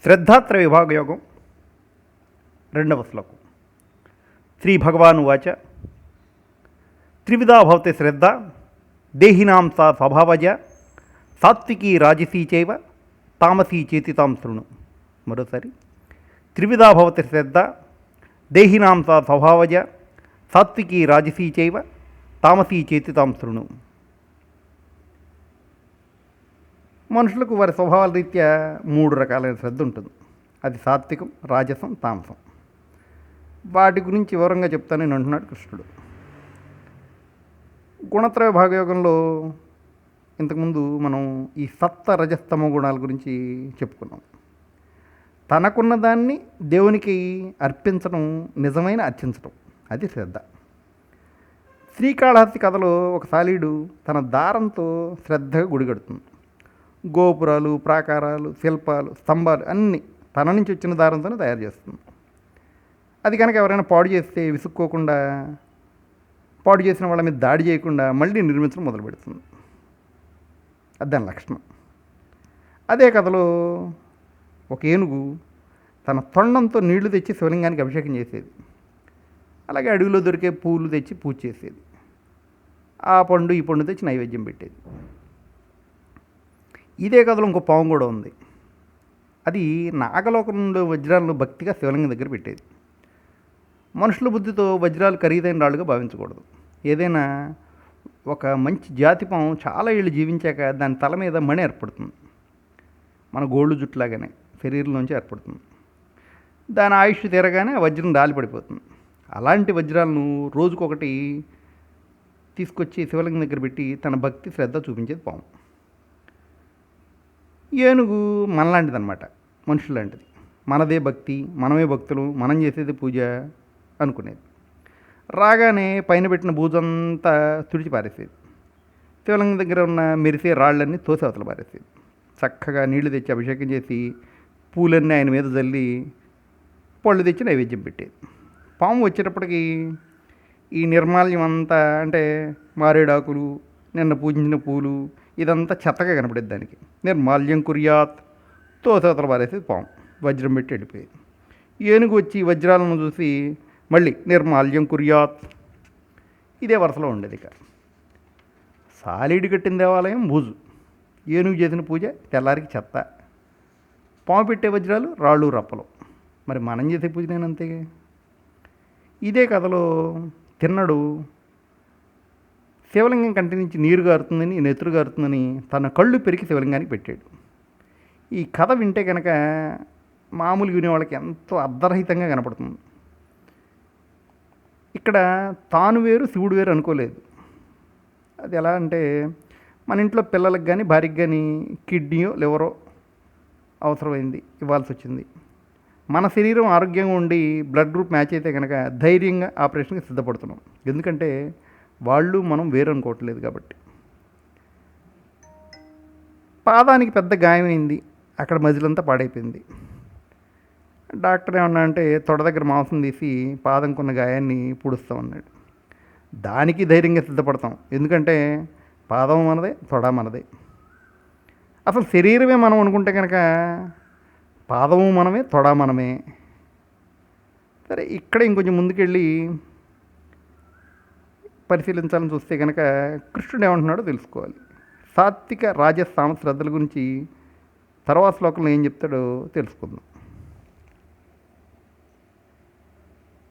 శ్రద్ధాత్ర విభాగ యోగం రెండవ శ్లోకం. శ్రీ భగవాన్ వాచ త్రివిధా భవతి శ్రద్ధ దేహినాం సా స్వభావజ సాత్వికీ రాజసీ చైవ తామసీ చేతితాం శృణు. మరోసారి, త్రివిధా భవతి శ్రద్ధ దేహినాం సా స్వభావజ సాత్వికీ రాజసీ చైవ తామసీ చేతితాం శృణు. మనుషులకు వారి స్వభావాల రీత్యా 3 రకాలైన శ్రద్ధ ఉంటుంది. అది సాత్వికం, రాజసం, తామసం. వాటి గురించి వివరంగా చెప్తానని అంటున్నాడు కృష్ణుడు. గుణత్రయ భాగయోగంలో ఇంతకుముందు మనం ఈ సప్త రజస్తమ గుణాల గురించి చెప్పుకున్నాం. తనకున్న దాన్ని దేవునికి అర్పించడం నిజమైన అర్చించడం, అది శ్రద్ధ. శ్రీకాళహస్తి కథలో ఒక సాలీడు తన దారంతో శ్రద్ధగా గుడి కడుతుంది. గోపురాలు, ప్రాకారాలు, శిల్పాలు, స్తంభాలు అన్నీ తన నుంచి వచ్చిన దారంతోనే తయారు చేస్తుంది. అది కనుక ఎవరైనా పాడు చేస్తే విసుక్కోకుండా, పాడు చేసిన వాళ్ళ మీద దాడి చేయకుండా మళ్ళీ నిర్మించడం మొదలు పెడుతుంది. అది దాని లక్షణం. అదే కథలో ఒక ఏనుగు తన తొండంతో నీళ్లు తెచ్చి శివలింగానికి అభిషేకం చేసేది. అలాగే అడవిలో దొరికే పూలు తెచ్చి పూజ చేసేది. ఆ పండు ఈ పండు తెచ్చి నైవేద్యం పెట్టేది. ఇదే కథలో ఇంకో పాము కూడా ఉంది. అది నాగలోకంలో వజ్రాలను భక్తిగా శివలింగం దగ్గర పెట్టేది. మనుషుల బుద్ధితో వజ్రాలు ఖరీదైన రాళ్ళుగా భావించకూడదు. ఏదైనా ఒక మంచి జాతి పాము చాలా ఏళ్ళు జీవించాక దాని తల మీద మణి ఏర్పడుతుంది. మన గోళ్ళు జుట్టులాగానే శరీరంలోంచి ఏర్పడుతుంది. దాని ఆయుష్ తీరగానే ఆ వజ్రం రాలిపడిపోతుంది. అలాంటి వజ్రాలను రోజుకొకటి తీసుకొచ్చి శివలింగం దగ్గర పెట్టి తన భక్తి శ్రద్ధ చూపించేది పాము. ఏనుగు మనలాంటిదన్నమాట, మనుషులాంటిది. మనదే భక్తి, మనమే భక్తులు, మనం చేసేది పూజ అనుకునేది. రాగానే పైన పెట్టిన బూజంతా తుడిచి పారేసేది. శివలింగం దగ్గర ఉన్న మెరిసే రాళ్ళన్నీ తోసి అవతల పారేసేది. చక్కగా నీళ్లు తెచ్చి అభిషేకం చేసి పూలన్నీ ఆయన మీద జల్లి పళ్ళు తెచ్చి నైవేద్యం పెట్టేది. పాము వచ్చేటప్పటికి ఈ నిర్మాల్యం అంతా, అంటే మారేడాకులు, నిన్న పూజించిన పూలు, ఇదంతా చెత్తగా కనపడేది. దానికి నిర్మాల్యం కుర్యాత్ తోసవతల పారేసేది పాము. వజ్రం పెట్టి వెళ్ళిపోయేది. ఏనుగు వచ్చి వజ్రాలను చూసి మళ్ళీ నిర్మాల్యం కుర్యాత్, ఇదే వరుసలో ఉండేది. ఇక సాలీడు కట్టిన దేవాలయం బూజు, ఏనుగు చేసిన పూజ తెల్లారికి చెత్త, పాము పెట్టే వజ్రాలు రాళ్ళు రప్పలు. మరి మనం చేసే పూజ నేను అంతే. ఇదే కథలో తిన్నడు శివలింగం కంటి నుంచి నీరు గారుతుందని, నెత్తురు గారుతుందని తన కళ్ళు పెరిగి శివలింగానికి పెట్టాడు. ఈ కథ వింటే కనుక మామూలు వినేవాళ్ళకి ఎంతో అర్ధరహితంగా కనపడుతుంది. ఇక్కడ తాను వేరు శివుడు వేరు అనుకోలేదు. అది ఎలా అంటే, మన ఇంట్లో పిల్లలకు కానీ భార్యకి కానీ కిడ్నీయో లివరో అవసరమైంది, ఇవ్వాల్సి వచ్చింది. మన శరీరం ఆరోగ్యంగా ఉండి బ్లడ్ గ్రూప్ మ్యాచ్ అయితే కనుక ధైర్యంగా ఆపరేషన్కి సిద్ధపడుతున్నాం. ఎందుకంటే వాళ్ళు మనం వేరు అనుకోవట్లేదు కాబట్టి. పాదానికి పెద్ద గాయమైంది, అక్కడ మజిలంతా పాడైపోయింది. డాక్టర్ ఏమన్నా అంటే తొడ దగ్గర మాంసం తీసి పాదంకున్న గాయాన్ని పూడుస్తామన్నాడు. దానికి ధైర్యంగా సిద్ధపడతాం, ఎందుకంటే పాదం మనదే, తొడ మనదే. అసలు శరీరమే మనం అనుకుంటే కనుక పాదము మనమే, తొడ మనమే. సరే, ఇక్కడ ఇంకొంచెం ముందుకెళ్ళి పరిశీలించాలని చూస్తే కనుక కృష్ణుడు ఏమంటున్నాడో తెలుసుకోవాలి. సాత్విక రాజసామ శ్రద్ధల గురించి తర్వాత శ్లోకంలో ఏం చెప్తాడో తెలుసుకుందాం.